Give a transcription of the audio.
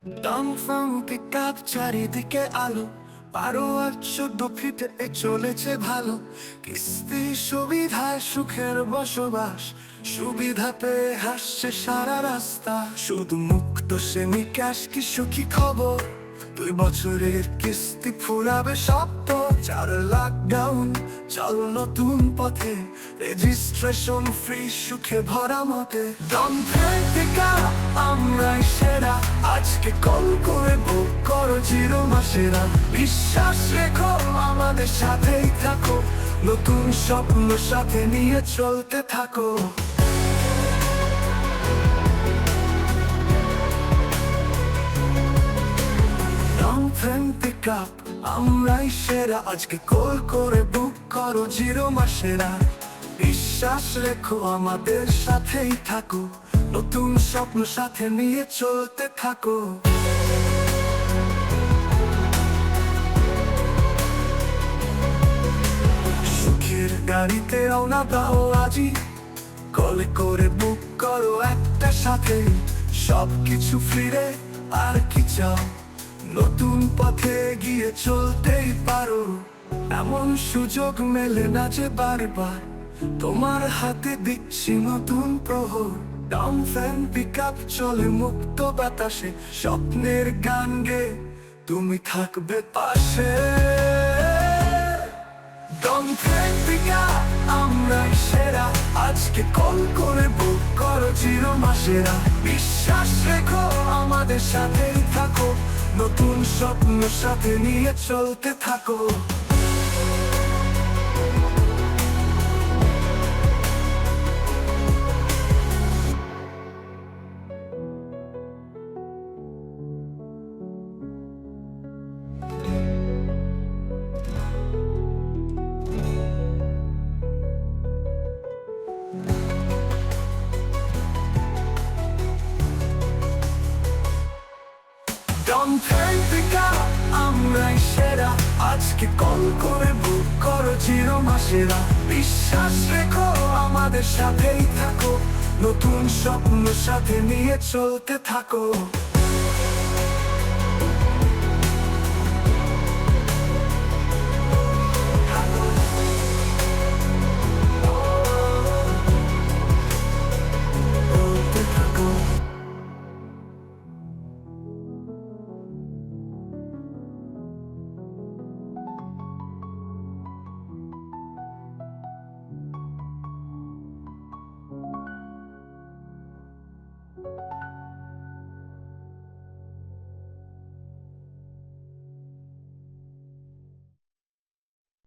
টমফং pickup চারিদিকে আলো, 12 আর 14 ফিটে চলেছে ভালো। কিস্তি সুবিধায় সুখের বসবাস, সুবিধা পেয়ে হাসছে সারা রাস্তা। শুধু মুক্ত সেমি ক্যাশ কি সুখী খবর, 2 বছরের কিস্তি ফুরাবে সপ্ত। 4 লাখ ডাউন, চল নতুন পথে, রেজিস্ট্রেশন ফ্রি সুখে ভরা মতে। টমফং পিকআপ আমরাই সেরা, আজকে কল করে বুক করো 0 মাসেরা। বিশ্বাস রেখো আমাদের সাথেই থাকো, নতুন স্বপ্ন সাথে নিয়ে চলতে থাকো। টমফং পিকআপ আমরাই সেরা, আজকে কল করে বুক করো 0 মাসেরা। বিশ্বাস রেখো আমাদের সাথেই থাকো, নতুন স্বপ্ন সাথে নিয়ে চলতে থাকো। সুখের গাড়িতে রওনা দাও আজই, কলে করে বুক করো একটা সাথে। সবকিছু ফিরে আর কি চাও, নতুন পথে গিয়ে চলতেই পারো। এমন সুযোগ মেলে না যে বারবার, তোমার হাতে দিচ্ছি নতুন প্রহর। টমফং পিকআপ চলে মুক্ত বাতাসে, স্বপ্নের গান গে তুমি থাকবে পাশে। টমফং পিকআপ আমরাই সেরা, আজকে কল করে বুক করো 0 মাসেরা। বিশ্বাস রেখো আমাদের সাথেই থাকো, নতুন স্বপ্ন সাথে নিয়ে চলতে থাকো। টমফং পিকআপ আমরাই সেরা, আজকে কল করে বুক করো 0 মাসেরা। বিশ্বাস রেখো আমাদের সাথেই থাকো, নতুন স্বপ্ন সাথে নিয়ে চলতে থাকো।